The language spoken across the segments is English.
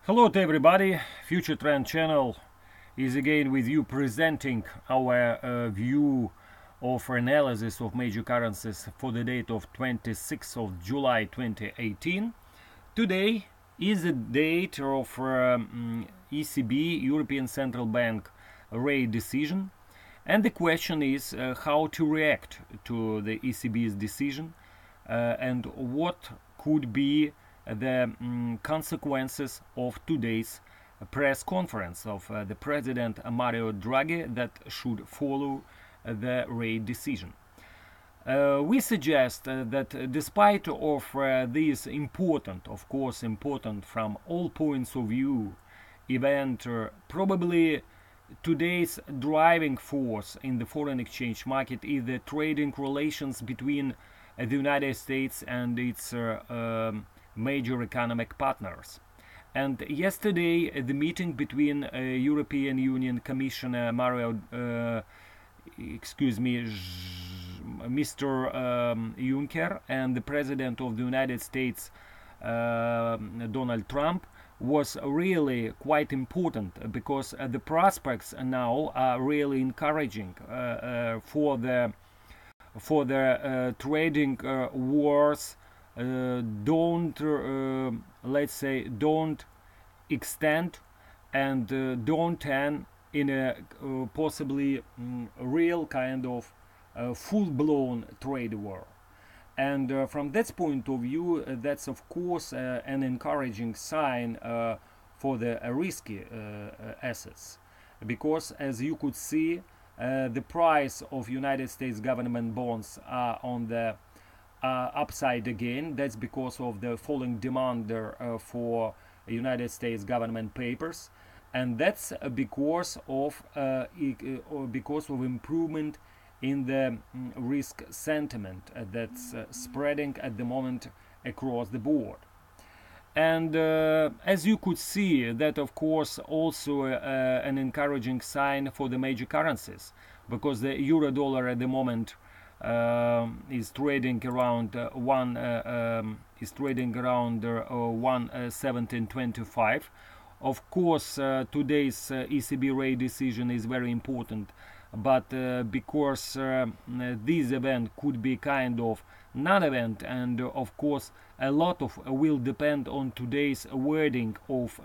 Hello to everybody. FutureTrend channel is again with you, presenting our view of analysis of major currencies for the date of 26th of July 2018. Today is the date of ECB, European Central Bank rate decision, and the question is how to react to the ECB's decision and what could be the consequences of today's press conference of the President Mario Draghi that should follow the rate decision. We suggest that despite of this important, of course important from all points of view, event, probably today's driving force in the foreign exchange market is the trading relations between the United States and its major economic partners. And yesterday, the meeting between European Union Commissioner Mr. Juncker and the President of the United States, Donald Trump, was really quite important because the prospects now are really encouraging for the trading wars don't extend and don't end in a possibly real kind of full-blown trade war. And from that point of view, that's of course an encouraging sign for the risky assets, because as you could see, the price of United States government bonds are on the upside again. That's because of the falling demand for United States government papers, and that's because of improvement in the risk sentiment that's spreading at the moment across the board. And as you could see, that of course also an encouraging sign for the major currencies, because the euro dollar at the moment is trading around 1.1725. Of course, today's ECB rate decision is very important, but because this event could be kind of non-event, and of course a lot of will depend on today's wording of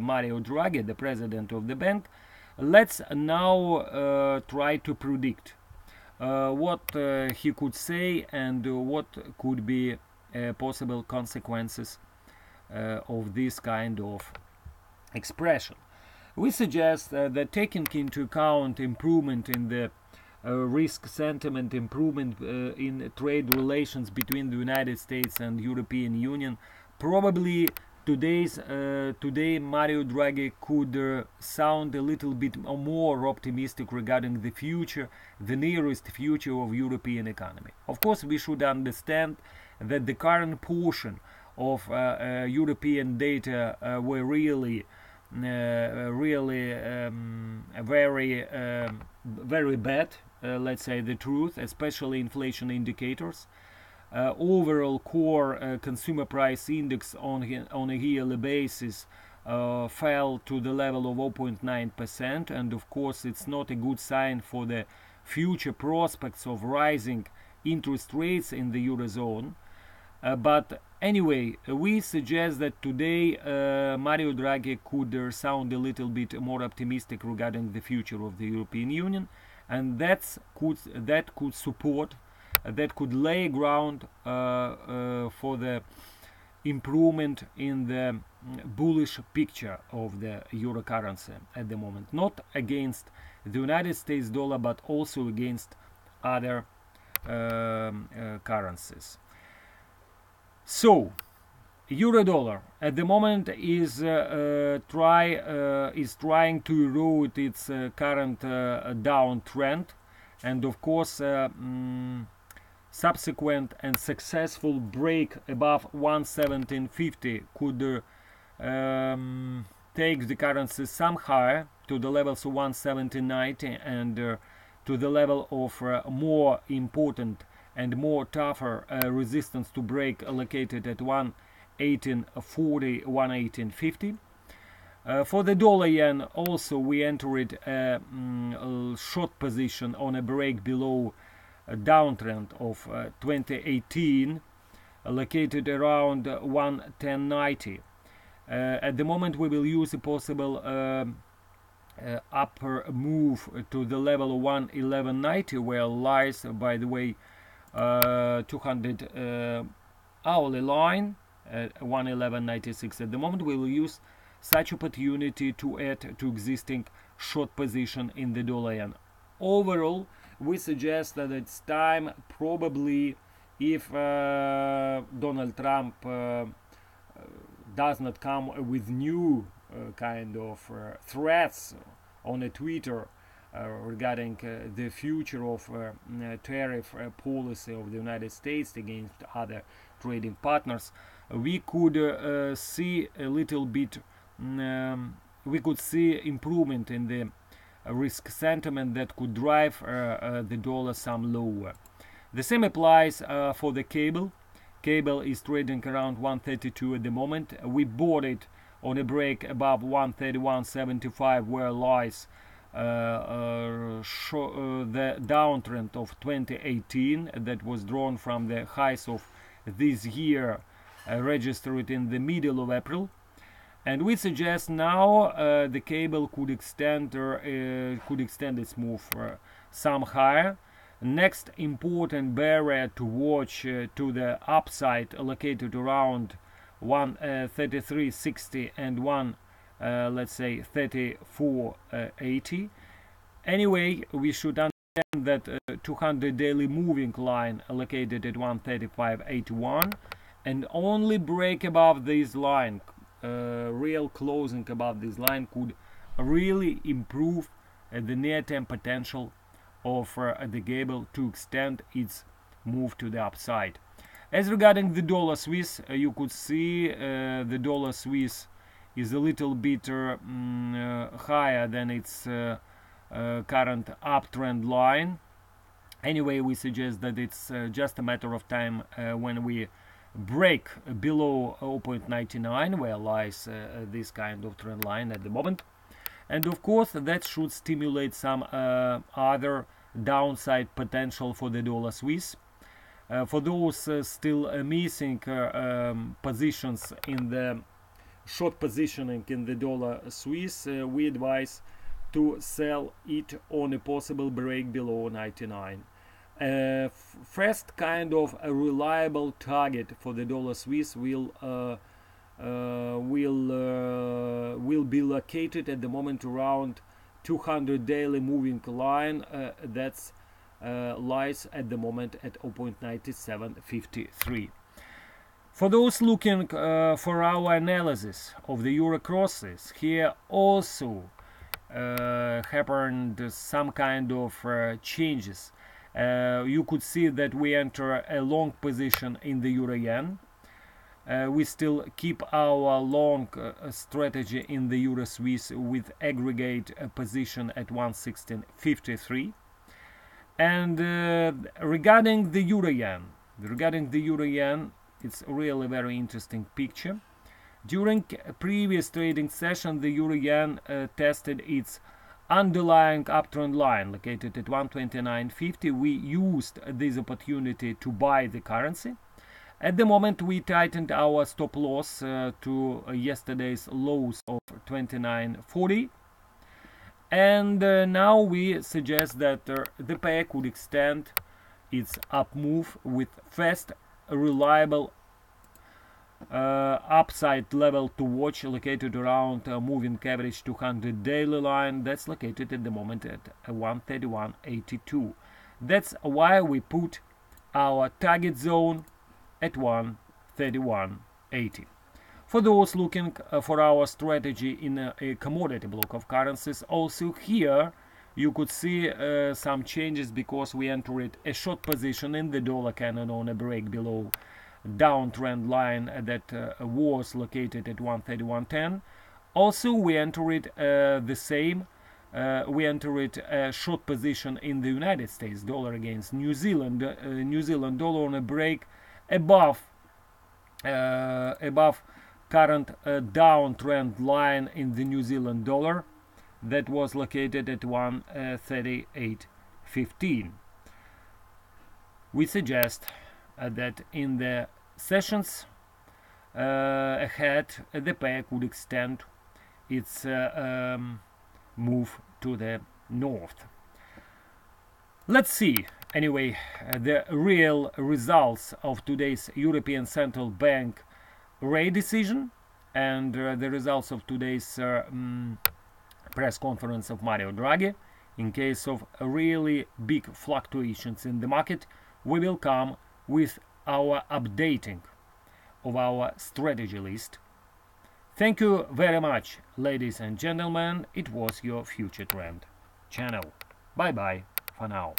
Mario Draghi, the president of the bank. Let's now try to predict what he could say and what could be possible consequences of this kind of expression. We suggest that taking into account improvement in the risk sentiment, improvement in trade relations between the United States and European Union, probably today Mario Draghi could sound a little bit more optimistic regarding the future, the nearest future of European economy. Of course, we should understand that the current portion of European data were really very bad, let's say the truth, especially inflation indicators. Overall core consumer price index on a yearly basis fell to the level of 0.9%, and of course it's not a good sign for the future prospects of rising interest rates in the Eurozone. But anyway, we suggest that today Mario Draghi could sound a little bit more optimistic regarding the future of the European Union, and that could support, that could lay ground for the improvement in the bullish picture of the euro currency at the moment, not against the United States dollar but also against other currencies. So, euro dollar at the moment is trying to erode its current downtrend, and of course subsequent and successful break above 117.50 could take the currency some higher to the levels of 117.90 and to the level of more important and more tougher resistance to break located at 118.40, 118.50. For the dollar yen, also we entered a short position on a break below a downtrend of 2018, located around 110.90. At the moment, we will use a possible upper move to the level of 111.90, where lies, by the way, 200 hourly line at 111.96. At the moment, we will use such opportunity to add to existing short position in the dollar yen. Overall, we suggest that it's time, probably, if Donald Trump does not come with new kind of threats on a Twitter regarding the future of tariff policy of the United States against other trading partners, we could see a little bit, we could see improvement in the risk sentiment that could drive the dollar some lower. The same applies for the cable. Cable is trading around 132 at the moment. We bought it on a break above 131.75, where lies the downtrend of 2018 that was drawn from the highs of this year, registered in the middle of April. And we suggest now the cable could extend its move some higher. Next important barrier to watch to the upside, located around 133.60 and let's say 34.80. Anyway, we should understand that 200 daily moving line located at 135.81, and only break above this line, real closing above this line, could really improve the near-term potential of the cable to extend its move to the upside. As regarding the dollar Swiss, you could see the dollar Swiss is a little bit higher than its current uptrend line. Anyway, we suggest that it's just a matter of time when we break below 0.99, where lies this kind of trend line at the moment. And of course, that should stimulate some other downside potential for the dollar Swiss. For those still missing positions in the short positioning in the dollar Swiss, we advise to sell it on a possible break below 99. First kind of a reliable target for the dollar Swiss will be located at the moment around 200 daily moving line. That's lies at the moment at 0.9753. For those looking for our analysis of the euro crosses, here also happened some kind of changes. You could see that we enter a long position in the euro yen. We still keep our long strategy in the euro Swiss with aggregate position at 116.53. And regarding the euro yen, it's really very interesting picture. During previous trading session, the euro yen tested its underlying uptrend line located at 129.50. We used this opportunity to buy the currency. At the moment, we tightened our stop loss to yesterday's lows of 29.40. And now we suggest that the pair could extend its up move with fast, reliable upside level to watch, located around moving average 200 daily line. That's located at the moment at 131.82. That's why we put our target zone at 131.80. For those looking for our strategy in a commodity block of currencies, also here you could see some changes, because we entered a short position in the dollar cannon on a break below downtrend line that was located at 131.10. Also, we entered we entered a short position in the United States dollar against New Zealand dollar on a break above current downtrend line in the New Zealand dollar that was located at 138.15. We suggest that in the sessions ahead, the peg would extend its move to the north. Let's see, anyway, the real results of today's European Central Bank rate decision and the results of today's press conference of Mario Draghi. In case of really big fluctuations in the market, we will come with our updating of our strategy list. Thank you very much, ladies and gentlemen. It was your Future Trend channel. Bye bye for now.